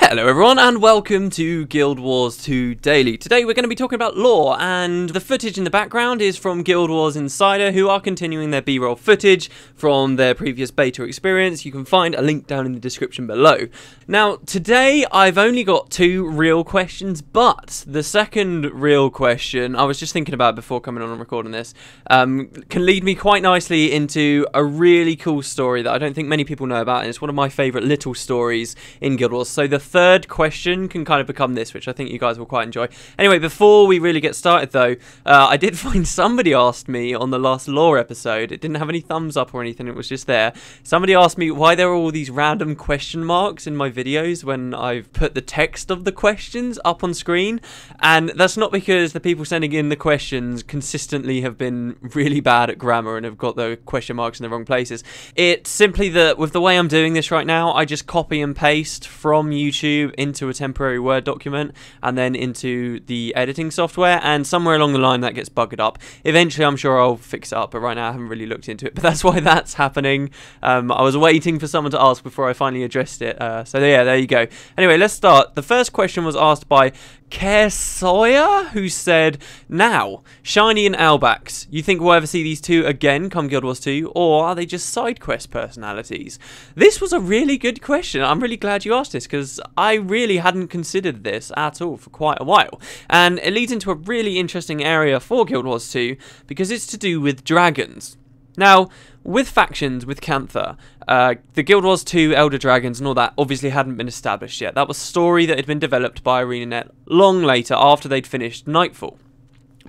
Hello everyone and welcome to Guild Wars 2 Daily. Today we're going to be talking about lore, and the footage in the background is from Guild Wars Insider, who are continuing their B-roll footage from their previous beta experience. You can find a link down in the description below. Now today I've only got two real questions, but the second real question, I was just thinking about before coming on and recording this, can lead me quite nicely into a really cool story that I don't think many people know about, and it's one of my favourite little stories in Guild Wars. So the third question can kind of become this, which I think you guys will quite enjoy. Anyway, before we really get started though, I did find somebody asked me on the last lore episode, it didn't have any thumbs up or anything, it was just there. Somebody asked me why there are all these random question marks in my videos when I've put the text of the questions up on screen, and that's not because the people sending in the questions consistently have been really bad at grammar and have got the question marks in the wrong places. It's simply that with the way I'm doing this right now, I just copy and paste from YouTube into a temporary Word document and then into the editing software, and somewhere along the line that gets bugged up. Eventually I'm sure I'll fix it up, but right now I haven't really looked into it, but that's why that's happening. I was waiting for someone to ask before I finally addressed it, so yeah, there you go. Anyway, let's start. The first question was asked by Care Sawyer, who said, now, Shiny and Albax, you think we'll ever see these two again come Guild Wars 2, or are they just side quest personalities? This was a really good question. I'm really glad you asked this, because I really hadn't considered this at all for quite a while, and it leads into a really interesting area for Guild Wars 2, because it's to do with dragons. Now, with factions, with Cantha, the Guild Wars 2 Elder Dragons and all that obviously hadn't been established yet. That was a story that had been developed by ArenaNet long later, after they'd finished Nightfall.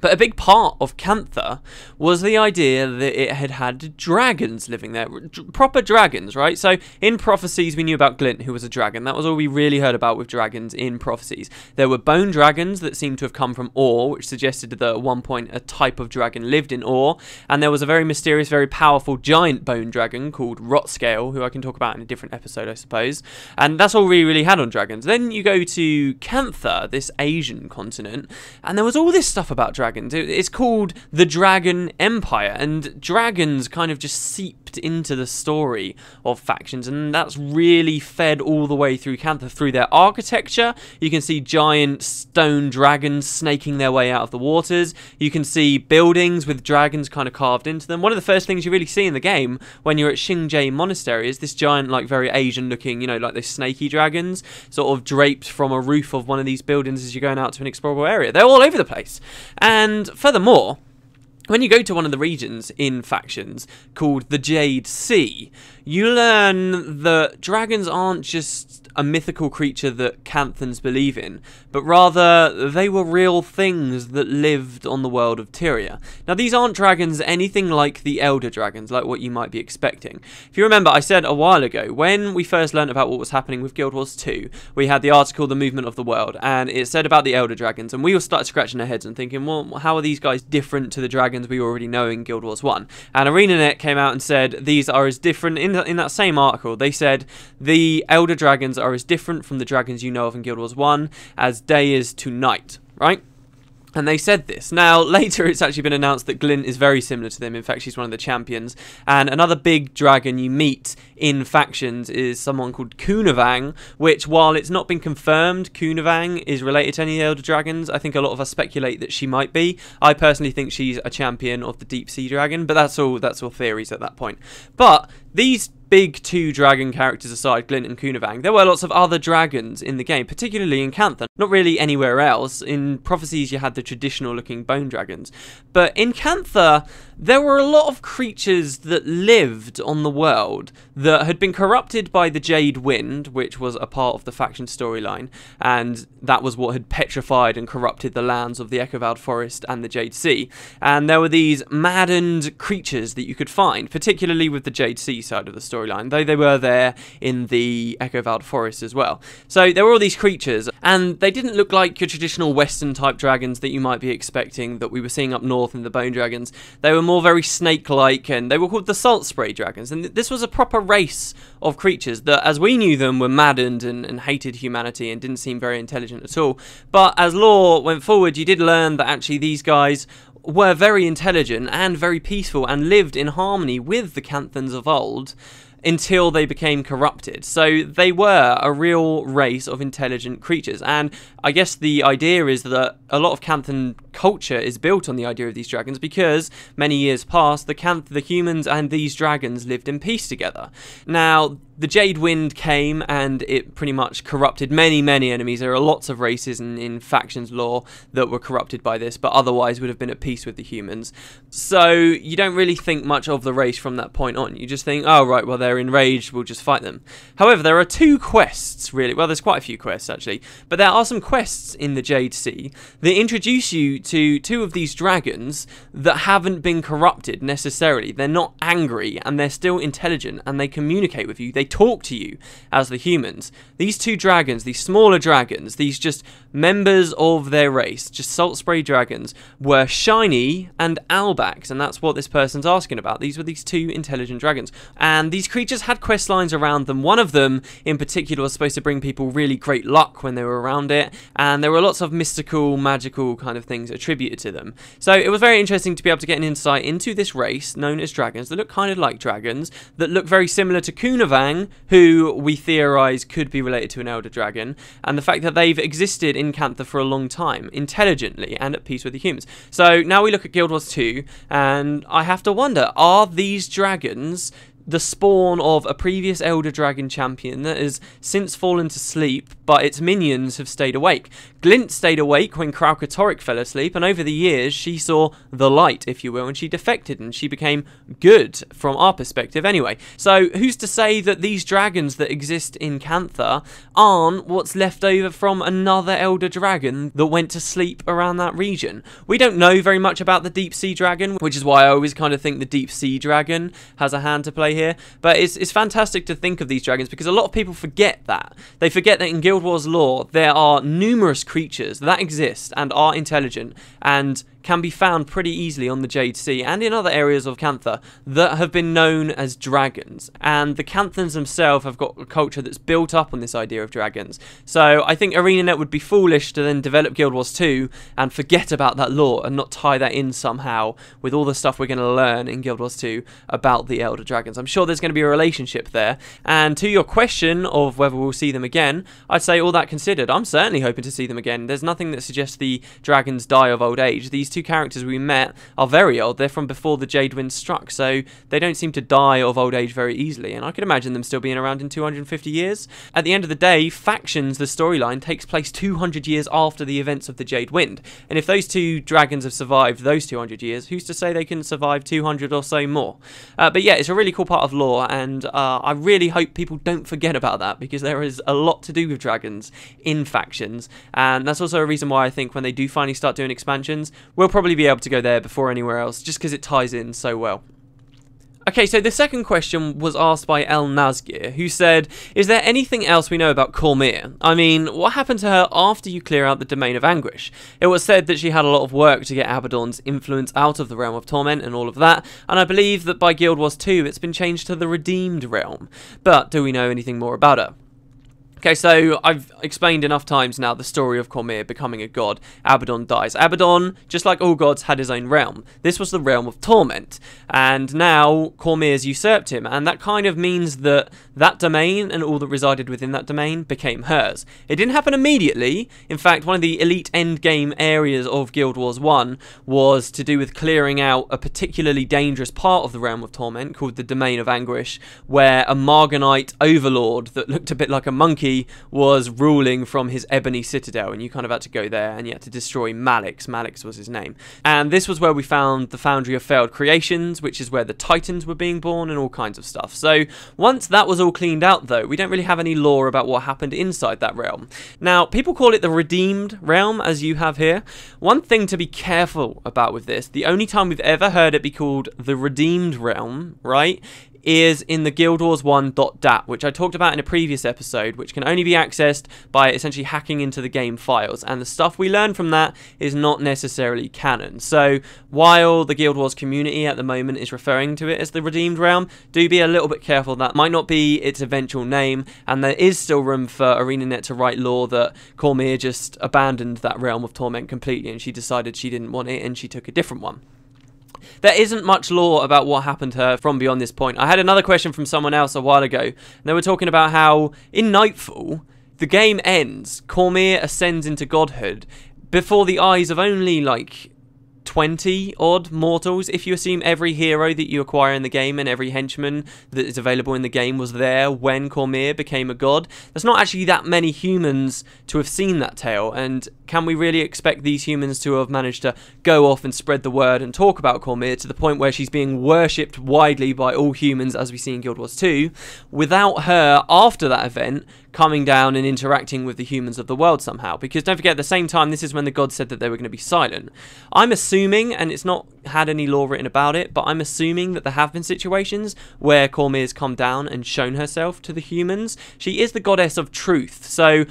But a big part of Cantha was the idea that it had had dragons living there. Proper dragons, right? So in Prophecies we knew about Glint, who was a dragon. That was all we really heard about with dragons in Prophecies. There were bone dragons that seemed to have come from Ore, which suggested that at one point a type of dragon lived in Ore. And there was a very mysterious, very powerful giant bone dragon called Rotscale, who I can talk about in a different episode, I suppose. And that's all we really had on dragons. Then you go to Cantha, this Asian continent, and there was all this stuff about dragons. It's called the Dragon Empire, and dragons kind of just seeped into the story of factions, and that's really fed all the way through Cantha. Through their architecture, you can see giant stone dragons snaking their way out of the waters. You can see buildings with dragons kind of carved into them. One of the first things you really see in the game when you're at Xingje Monastery is this giant, like very Asian looking, you know, like those snaky dragons sort of draped from a roof of one of these buildings as you're going out to an explorable area. They're all over the place. And furthermore, when you go to one of the regions in factions called the Jade Sea, you learn that dragons aren't just a mythical creature that Canthans believe in, but rather they were real things that lived on the world of Tyria. Now these aren't dragons anything like the Elder Dragons, like what you might be expecting. If you remember, I said a while ago, when we first learned about what was happening with Guild Wars 2, we had the article The Movement of the World, and it said about the Elder Dragons, and we all started scratching our heads and thinking, well, how are these guys different to the dragons we already know in Guild Wars 1? And ArenaNet came out and said these are as different. In that same article, they said the Elder Dragons are as different from the dragons you know of in Guild Wars 1 as day is to night, right? And they said this. Now, later it's actually been announced that Glint is very similar to them. In fact, she's one of the champions. And another big dragon you meet in factions is someone called Kunavang, which, while it's not been confirmed Kunavang is related to any of the Elder Dragons, I think a lot of us speculate that she might be. I personally think she's a champion of the Deep Sea Dragon, but that's all theories at that point. But these big two dragon characters aside, Glint and Kunavang, there were lots of other dragons in the game, particularly in Cantha. Not really anywhere else. In Prophecies you had the traditional looking bone dragons. But in Cantha, there were a lot of creatures that lived on the world that had been corrupted by the Jade Wind, which was a part of the faction storyline, and that was what had petrified and corrupted the lands of the Echovald Forest and the Jade Sea. And there were these maddened creatures that you could find, particularly with the Jade Sea side of the storyline, though they were there in the Echovald Forest as well. So there were all these creatures, and they didn't look like your traditional Western type dragons that you might be expecting that we were seeing up north in the Bone Dragons. They were more very snake-like, and they were called the Salt Spray Dragons, and this was a proper race of creatures that, as we knew them, were maddened and hated humanity and didn't seem very intelligent at all. But as lore went forward, you did learn that actually these guys were very intelligent and very peaceful and lived in harmony with the Canthans of old. until they became corrupted. So they were a real race of intelligent creatures, and I guess the idea is that a lot of Canthan culture is built on the idea of these dragons because many years past, the humans and these dragons lived in peace together. Now, the Jade Wind came and it pretty much corrupted many, many enemies. There are lots of races in factions lore that were corrupted by this, but otherwise would have been at peace with the humans. So you don't really think much of the race from that point on. You just think, oh, right, well, they're enraged, we'll just fight them. However, there are two quests, really. Well, there's quite a few quests, actually. But there are some quests in the Jade Sea that introduce you to two of these dragons that haven't been corrupted necessarily. They're not angry, and they're still intelligent, and they communicate with you. They talk to you as the humans. These two dragons, these smaller dragons, these just members of their race, just salt spray dragons, were shiny and owlbacks, and that's what this person's asking about. These were these two intelligent dragons, and these creatures had quest lines around them. One of them in particular was supposed to bring people really great luck when they were around it, and there were lots of mystical, magical kind of things attributed to them. So it was very interesting to be able to get an insight into this race known as dragons that look kind of like dragons, that look very similar to Cunavang, who we theorise could be related to an elder dragon, and the fact that they've existed in Cantha for a long time, intelligently and at peace with the humans. So now we look at Guild Wars 2, and I have to wonder, are these dragons the spawn of a previous Elder Dragon champion that has since fallen to sleep, but its minions have stayed awake? Glint stayed awake when Kralkatorrik fell asleep, and over the years she saw the light, if you will, and she defected, and she became good, from our perspective anyway. So who's to say that these dragons that exist in Cantha aren't what's left over from another Elder Dragon that went to sleep around that region? We don't know very much about the Deep Sea Dragon, which is why I always kind of think the Deep Sea Dragon has a hand to play here. But it's fantastic to think of these dragons because a lot of people forget that. They forget that in Guild Wars lore there are numerous creatures that exist and are intelligent and can be found pretty easily on the Jade Sea and in other areas of Cantha that have been known as dragons. And the Canthans themselves have got a culture that's built up on this idea of dragons. So I think ArenaNet would be foolish to then develop Guild Wars 2 and forget about that lore and not tie that in somehow with all the stuff we're going to learn in Guild Wars 2 about the Elder Dragons. I'm sure there's going to be a relationship there. And to your question of whether we'll see them again, I'd say all that considered, I'm certainly hoping to see them again. There's nothing that suggests the dragons die of old age. These two characters we met are very old. They're from before the Jade Wind struck, so they don't seem to die of old age very easily, and I could imagine them still being around in 250 years. At the end of the day, Factions, the storyline, takes place 200 years after the events of the Jade Wind, and if those two dragons have survived those 200 years, who's to say they can survive 200 or so more? But yeah, it's a really cool part of lore, and I really hope people don't forget about that, because there is a lot to do with dragons in Factions, and that's also a reason why I think when they do finally start doing expansions, we'll probably be able to go there before anywhere else, just because it ties in so well. Okay, so the second question was asked by El Nazgir, who said, is there anything else we know about Cormier? I mean, what happened to her after you clear out the Domain of Anguish? It was said that she had a lot of work to get Abaddon's influence out of the Realm of Torment and all of that, and I believe that by Guild Wars 2 it's been changed to the Redeemed Realm. But do we know anything more about her? Okay, so I've explained enough times now the story of Cormier becoming a god. Abaddon dies. Abaddon, just like all gods, had his own realm. This was the Realm of Torment, and now Cormier's usurped him, and that kind of means that that domain and all that resided within that domain became hers. It didn't happen immediately. In fact, one of the elite endgame areas of Guild Wars 1 was to do with clearing out a particularly dangerous part of the Realm of Torment called the Domain of Anguish, where a Marganite overlord that looked a bit like a monkey was ruling from his ebony citadel, and you kind of had to go there and you had to destroy Malix. Malix was his name. And this was where we found the Foundry of Failed Creations, which is where the Titans were being born and all kinds of stuff. So once that was all cleaned out though, we don't really have any lore about what happened inside that realm. Now, people call it the Redeemed Realm, as you have here. One thing to be careful about with this, the only time we've ever heard it be called the Redeemed Realm, right, is in the Guild Wars 1.dat, which I talked about in a previous episode, which can only be accessed by essentially hacking into the game files, and the stuff we learn from that is not necessarily canon. So while the Guild Wars community at the moment is referring to it as the Redeemed Realm, do be a little bit careful. That might not be its eventual name, and there is still room for ArenaNet to write lore that Cormier just abandoned that Realm of Torment completely and she decided she didn't want it and she took a different one. There isn't much lore about what happened to her from beyond this point. I had another question from someone else a while ago, and they were talking about how in Nightfall, the game ends, Cormier ascends into godhood before the eyes of only like 20 odd mortals, if you assume every hero that you acquire in the game and every henchman that is available in the game was there when Cormier became a god. There's not actually that many humans to have seen that tale, and can we really expect these humans to have managed to go off and spread the word and talk about Cormier to the point where she's being worshipped widely by all humans, as we see in Guild Wars 2, without her, after that event, coming down and interacting with the humans of the world somehow? Because don't forget, at the same time, this is when the gods said that they were going to be silent. I'm assuming, and it's not had any lore written about it, but I'm assuming that there have been situations where Cormier's come down and shown herself to the humans. She is the goddess of truth, so,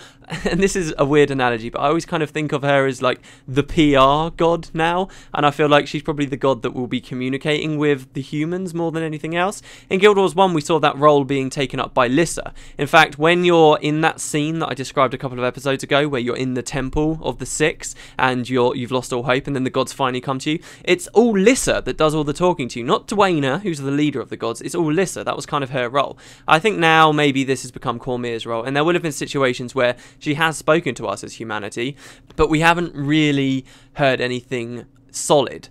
and this is a weird analogy, but I always kind of think of her as like the PR god now, and I feel like she's probably the god that will be communicating with the humans more than anything else. In Guild Wars 1, we saw that role being taken up by Lissa. In fact, when you're in that scene that I described a couple of episodes ago, where you're in the Temple of the Six, and you've lost all hope, and then the gods finally come to you, it's all Lissa that does all the talking to you, not Dwayna, who's the leader of the gods. It's all Lissa. That was kind of her role. I think now maybe this has become Cormier's role, and there will have been situations where she has spoken to us as humanity, but we haven't really heard anything solid.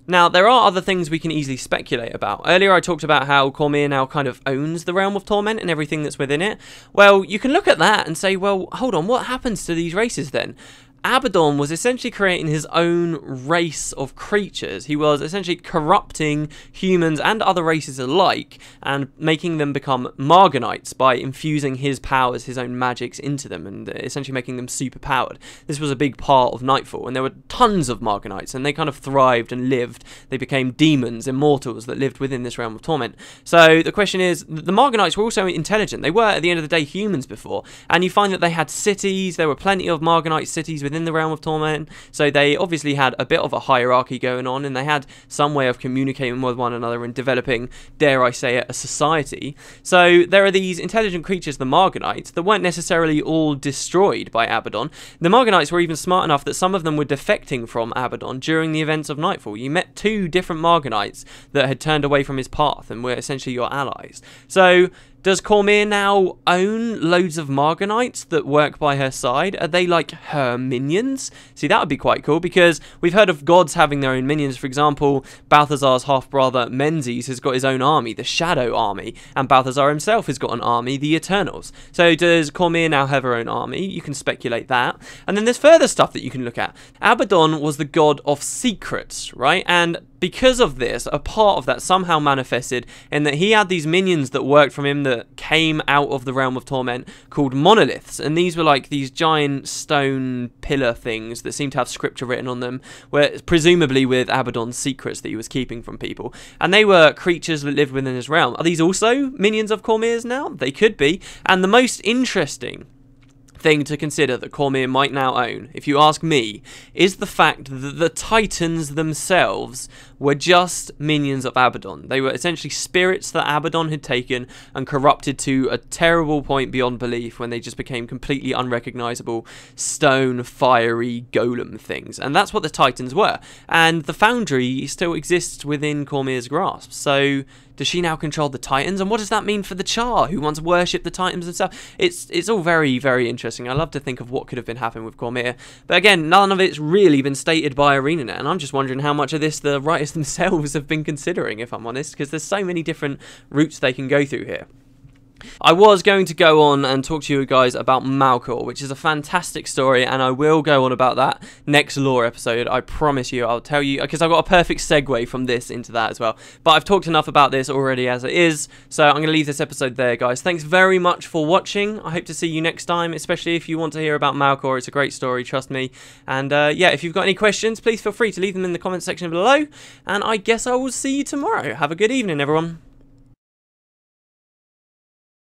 Now, there are other things we can easily speculate about. Earlier I talked about how Cormier now kind of owns the Realm of Torment and everything that's within it. Well, you can look at that and say, well, hold on, what happens to these races then? Abaddon was essentially creating his own race of creatures. He was essentially corrupting humans and other races alike and making them become Marganites by infusing his powers, his own magics into them, and essentially making them super powered. This was a big part of Nightfall, and there were tons of Marganites, and they kind of thrived and lived. They became demons, immortals that lived within this Realm of Torment. So the question is, the Marganites were also intelligent. They were, at the end of the day, humans before, and you find that they had cities. There were plenty of Marganite cities within the Realm of Torment, so they obviously had a bit of a hierarchy going on, and they had some way of communicating with one another and developing, dare I say it, a society. So there are these intelligent creatures, the Marganites, that weren't necessarily all destroyed by Abaddon. The Marganites were even smart enough that some of them were defecting from Abaddon during the events of Nightfall. You met 2 different Marganites that had turned away from his path and were essentially your allies. So does Cormier now own loads of Marganites that work by her side? Are they like her minions? See, that would be quite cool, because we've heard of gods having their own minions. For example, Balthazar's half-brother Menzies has got his own army, the Shadow Army, and Balthazar himself has got an army, the Eternals. So does Cormier now have her own army? You can speculate that. And then there's further stuff that you can look at. Abaddon was the god of secrets, right? And because of this, a part of that somehow manifested in that he had these minions that worked from him that came out of the Realm of Torment called monoliths, and these were like these giant stone pillar things that seemed to have scripture written on them, where presumably with Abaddon's secrets that he was keeping from people, and they were creatures that lived within his realm. Are these also minions of Cormier's now? They could be. And the most interesting thing to consider that Cormier might now own, if you ask me, is the fact that the Titans themselves were just minions of Abaddon. They were essentially spirits that Abaddon had taken and corrupted to a terrible point beyond belief, when they just became completely unrecognizable stone, fiery golem things. And that's what the Titans were. And the Foundry still exists within Cormier's grasp. So does she now control the Titans? And what does that mean for the Char, who once worshipped the Titans themselves? It's all very, very interesting. I love to think of what could have been happening with Cormier. But again, none of it's really been stated by ArenaNet, and I'm just wondering how much of this the writers themselves have been considering, if I'm honest, because there's so many different routes they can go through here. I was going to go on and talk to you guys about Malkor, which is a fantastic story, and I will go on about that next lore episode. I promise you, I'll tell you, because I've got a perfect segue from this into that as well. But I've talked enough about this already as it is, so I'm going to leave this episode there, guys. Thanks very much for watching. I hope to see you next time, especially if you want to hear about Malkor. It's a great story, trust me. And yeah, if you've got any questions, please feel free to leave them in the comment section below, and I guess I will see you tomorrow. Have a good evening, everyone.